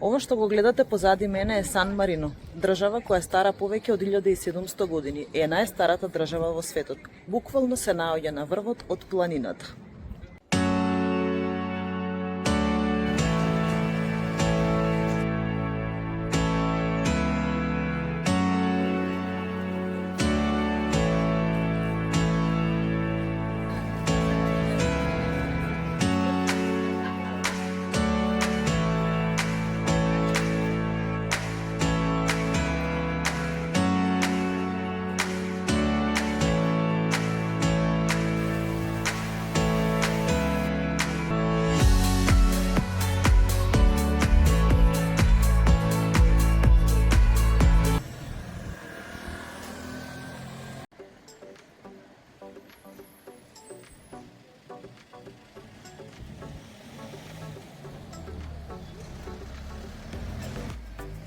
Ова што го гледате позади мене е Сан Марино, држава која е стара повеќе од 1700 години и е најстарата држава во светот. Буквално се наоѓа на врвот од планината.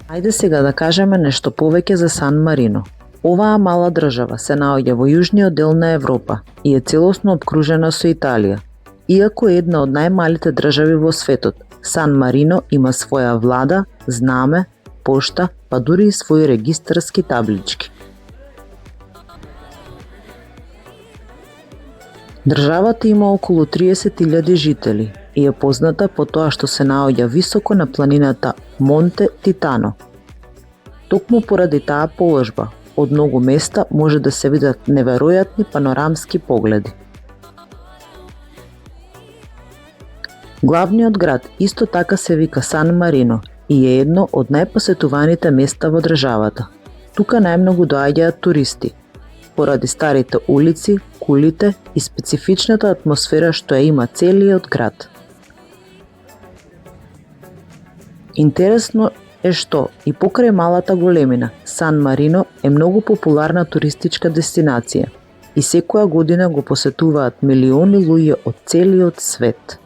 Ајде сега да кажеме нешто повеќе за Сан Марино. Оваа мала држава се наоѓа во јужниот дел на Европа и е целосно обкружена со Италија. Иако е една од најмалите држави во светот, Сан Марино има своја влада, знаме, пошта, па дури и своји регистарски таблички. Државата има околу 30.000 жители и е позната по тоа што се наоѓа високо на планината Монте Титано. Токму поради таа положба, од многу места може да се видат неверојатни панорамски погледи. Главниот град исто така се вика Сан Марино и е едно од најпосетуваните места во државата. Тука најмногу доаѓаат туристи, поради старите улици, кулите и специфичната атмосфера што ја има целиот град. Интересно е што и покрај малата големина, Сан Марино е многу популарна туристичка дестинација и секоја година го посетуваат милиони луѓе од целиот свет.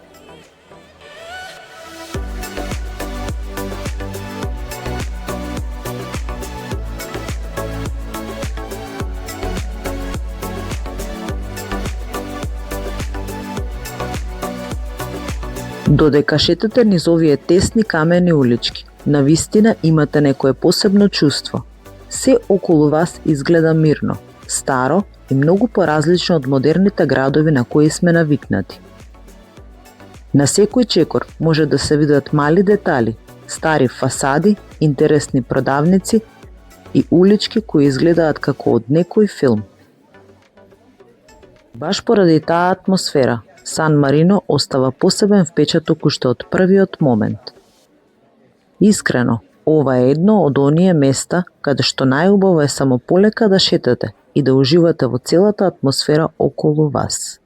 Додека шетате низ овие тесни камени улички, навистина имате некое посебно чувство. Се околу вас изгледа мирно, старо и многу поразлично од модерните градови на кои сме навикнати. На секој чекор може да се видат мали детали, стари фасади, интересни продавници и улички кои изгледаат како од некој филм. Баш поради таа атмосфера, Сан Марино остава посебен впечаток уште од првиот момент. Искрено, ова е едно од оние места каде што најубаво е само полека да шетате и да уживате во целата атмосфера околу вас.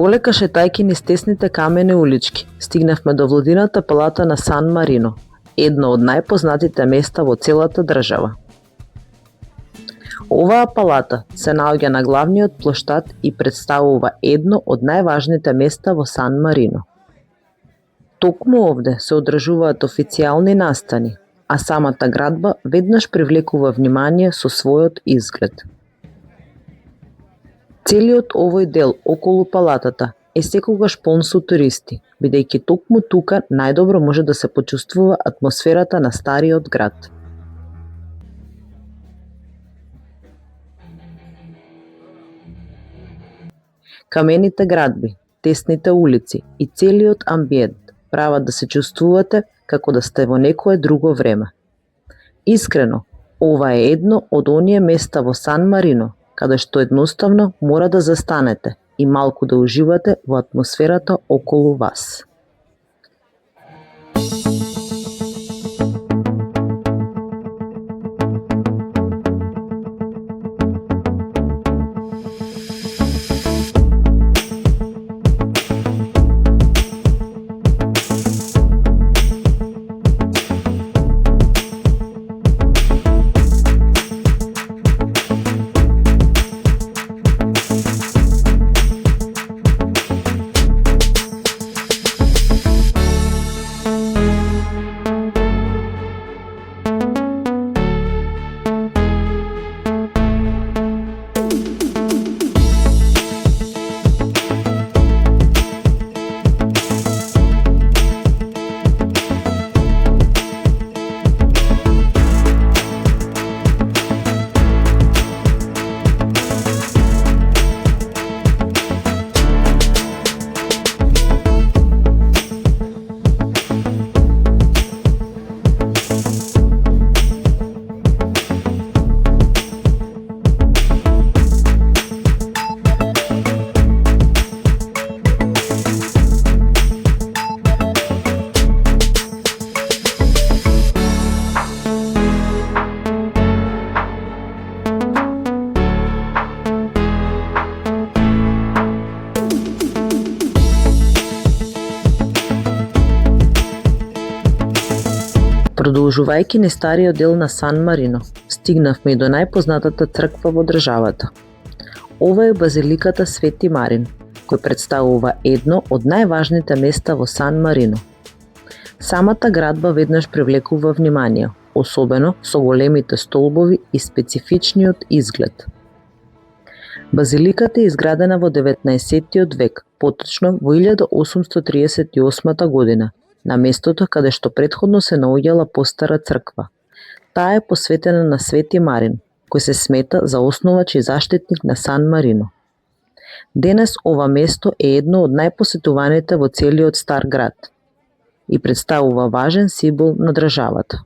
Полека шетајки низ тесните камени улички, стигнавме до владината палата на Сан Марино, едно од најпознатите места во целата држава. Оваа палата се наоѓа на главниот плоштад и представува едно од најважните места во Сан Марино. Токму овде се одржуваат официјални настани, а самата градба веднаш привлекува внимание со својот изглед. Целиот овој дел околу палатата е секогаш полн со туристи, бидејќи токму тука најдобро може да се почувствува атмосферата на стариот град. Камените градби, тесните улици и целиот амбиент прават да се чувствувате како да сте во некое друго време. Искрено, ова е едно од оние места во Сан Марино, каде што едноставно мора да застанете и малку да уживате во атмосферата околу вас. Продолжувајќи низ стариот дел на Сан Марино, стигнавме и до најпознатата црква во државата. Ова е базиликата Свети Марин, кој представува едно од најважните места во Сан Марино. Самата градба веднаш привлекува внимание, особено со големите столбови и специфичниот изглед. Базиликата е изградена во 19 век, поточно во 1838 година, на местото каде што претходно се наоѓала постара црква. Таа е посветена на Свети Марин, кој се смета за основач и заштитник на Сан Марино. Денес ова место е едно од најпосетуваните во целиот стар град и представува важен символ на државата.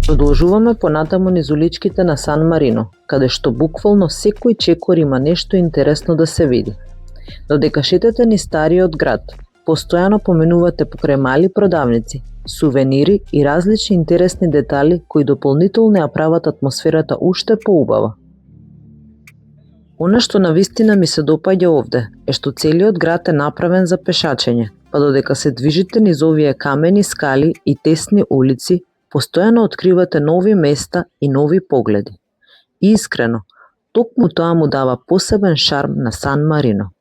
Продолжуваме понатаму низ уличките на Сан Марино, каде што буквално секој чекор има нешто интересно да се види. Додека шетате низ стариот град, постојано поминувате покрај мали продавници, сувенири и различни интересни детали кои дополнително ја прават атмосферата уште поубава. Она што навистина ми се допаѓа овде е што целиот град е направен за пешачење, па додека се движите низ овие камени скали и тесни улици, постојано откривате нови места и нови погледи. И искрено, токму тоа му дава посебен шарм на Сан Марино.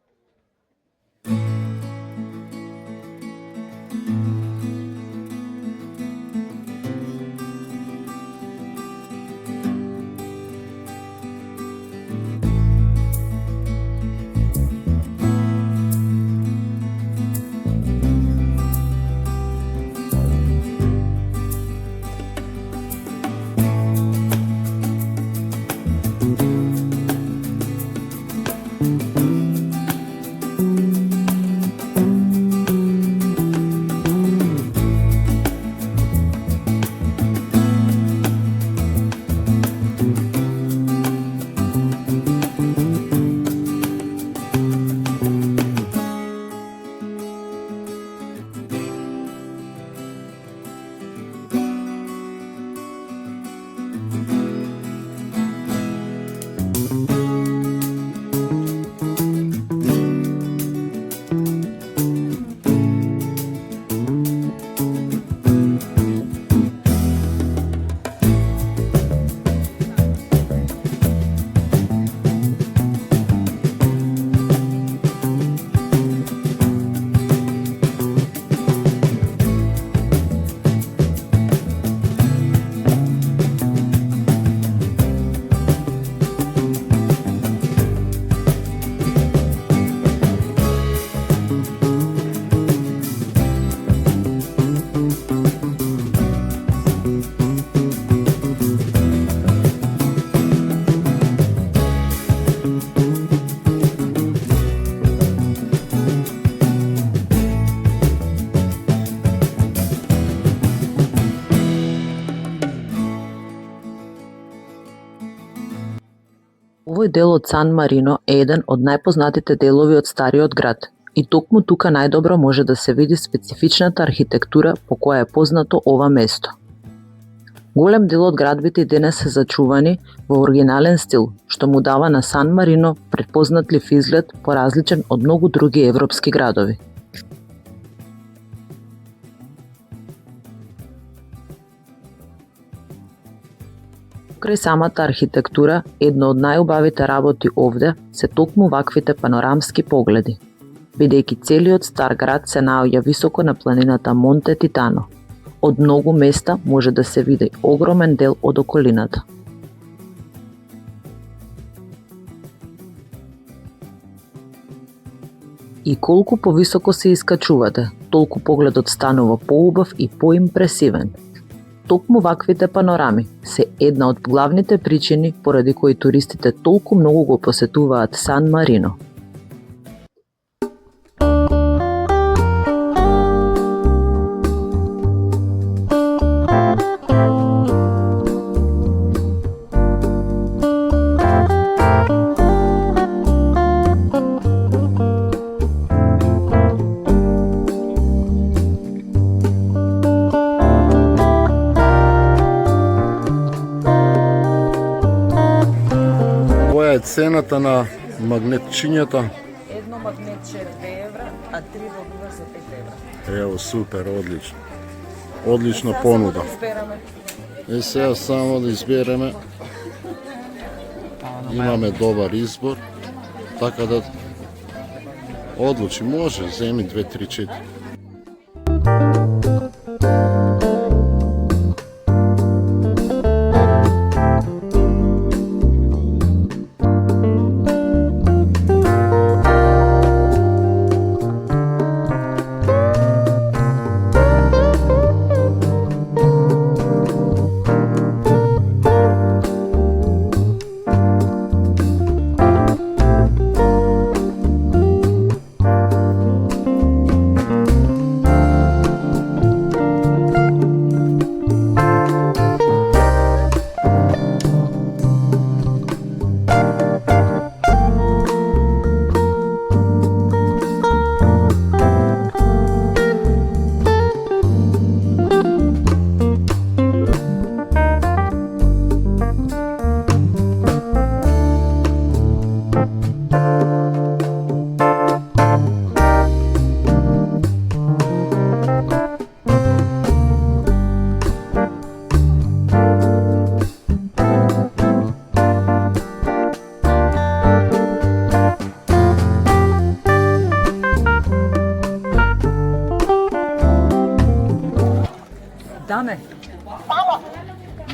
Овој дел од Сан Марино е еден од најпознатите делови од стариот град и токму тука најдобро може да се види специфичната архитектура по која е познато ова место. Голем дел од градбите денес се зачувани во оригинален стил, што му дава на Сан Марино препознатлив изглед поразличен од многу други европски градови. Покрај самата архитектура, едно од најубавите работи овде се токму ваквите панорамски погледи, бидејќи целиот стар град се наоѓа високо на планината Монте Титано. Од многу места може да се види огромен дел од околината. И колку повисоко се искачувате, толку погледот станува поубав и поимпресивен. Токму ваквите панорами се една од главните причини поради кои туристите толку многу го посетуваат Сан Марино. Која е цената на магнетчињата? Едно магнетче е 2 евра, а 3 добива за 5 евра. Ево, супер, одлично. Одлична понуда. Сега само да избереме. Имаме добар избор. Така да одлучи, може, земи 2, 3, 4.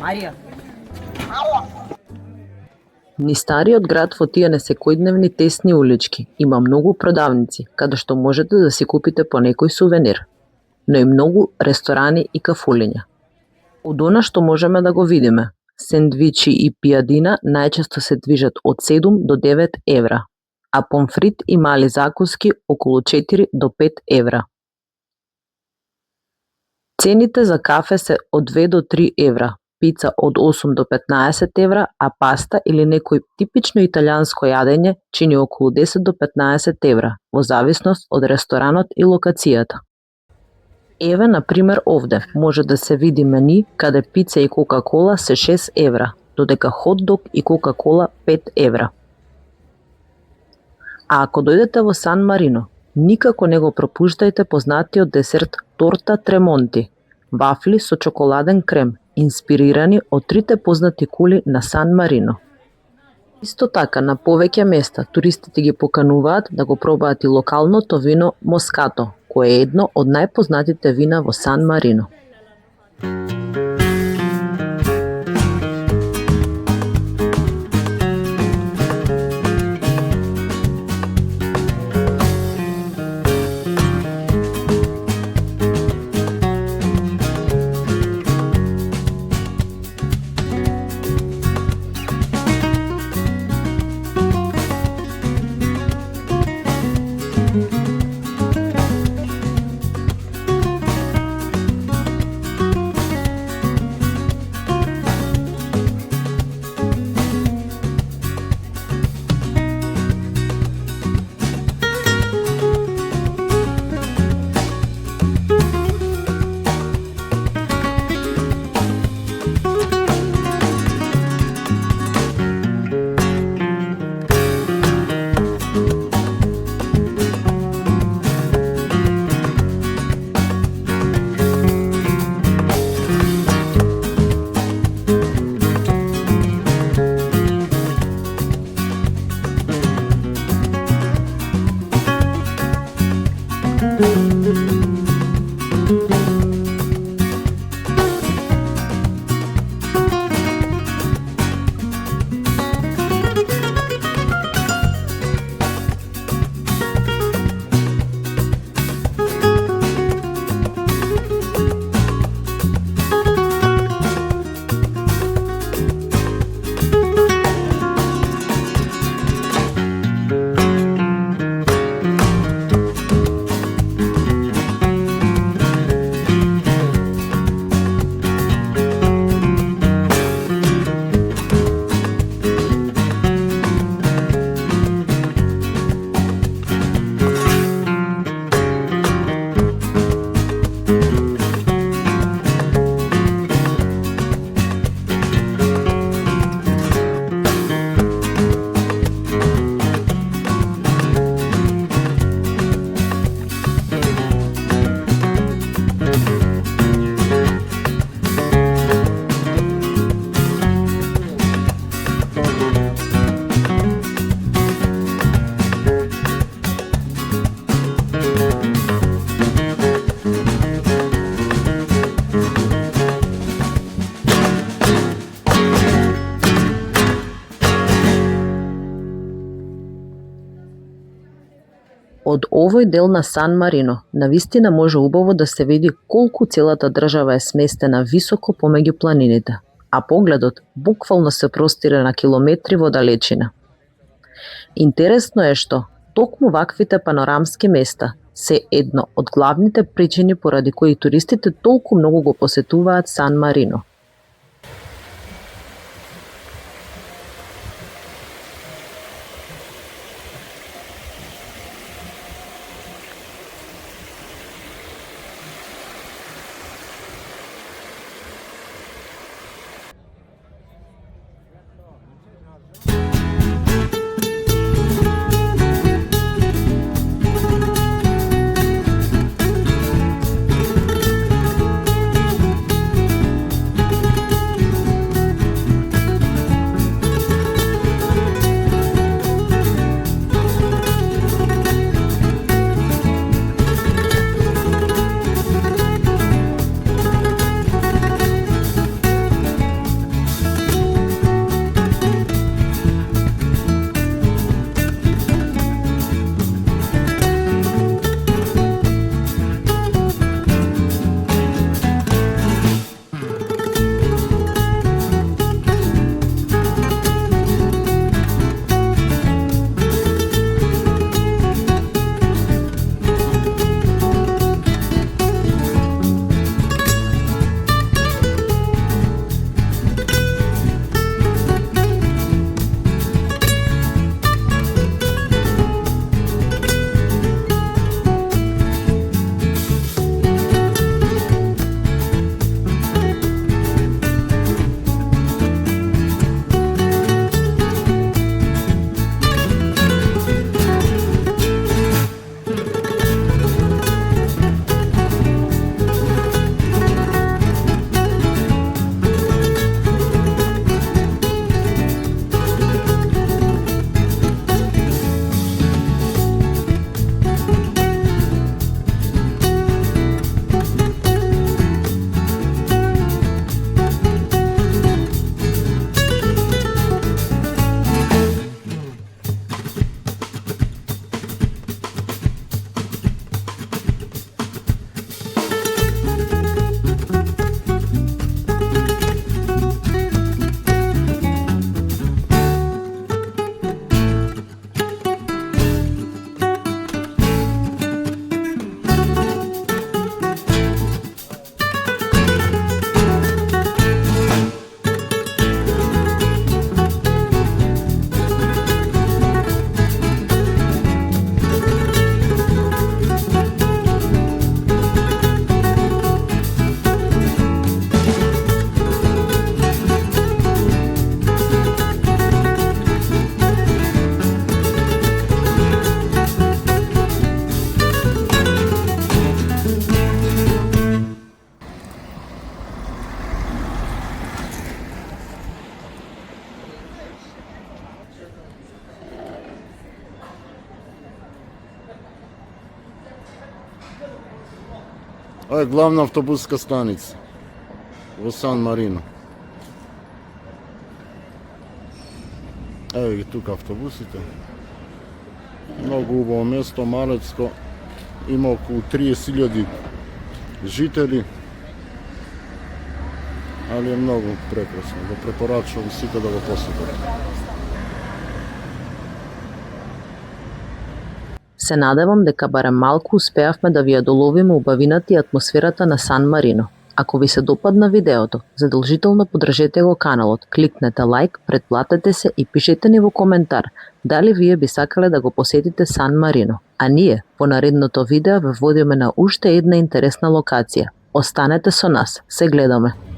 Марија. Ни стариот град во тие несекојдневни тесни улички има многу продавници, каде што можете да си купите по некој сувенир, но и многу ресторани и кафулиња. Од она што можеме да го видиме, сендвичи и пијадина најчесто се движат од 7 до 9 евра, а помфрит и мали закуски околу 4 до 5 евра. Цените за кафе се од 2 до 3 евра, пица од 8 до 15 евра, а паста или некој типично италијанско јадење чини околу 10 до 15 евра, во зависност од ресторанот и локацијата. Еве, на пример, овде може да се види мени каде пица и кока-кола се 6 евра, додека хот-дог и кока-кола 5 евра. А ако дојдете во Сан Марино, никако не го пропуштајте познатиот десерт торта Тремонти, вафли со чоколаден крем, инспирирани од трите познати кули на Сан Марино. Исто така, на повеќе места туристите ги покануваат да го пробаат и локалното вино Москато, кое е едно од најпознатите вина во Сан Марино. Од овој дел на Сан Марино навистина може убаво да се види колку целата држава е сместена високо помеѓу планините, а погледот буквално се простира на километри во далечина. Интересно е што токму ваквите панорамски места се едно од главните причини поради кои туристите толку многу го посетуваат Сан Марино. Ова е главна автобуска станица во Сан Марино. Еве ги тука автобусите. Многу убаво место, малецко. Има околу 30.000 жители. Али е многу прекрасно. Го препорачувам сите да го посетат. Се надевам дека барем малку успеавме да ви ја доловиме убавината и атмосферата на Сан Марино. Ако ви се допадна видеото, задолжително подржете го каналот, кликнете лайк, претплатете се и пишете ни во коментар дали вие би сакале да го посетите Сан Марино. А ние, во наредното видео, ве водиме на уште една интересна локација. Останете со нас, се гледаме!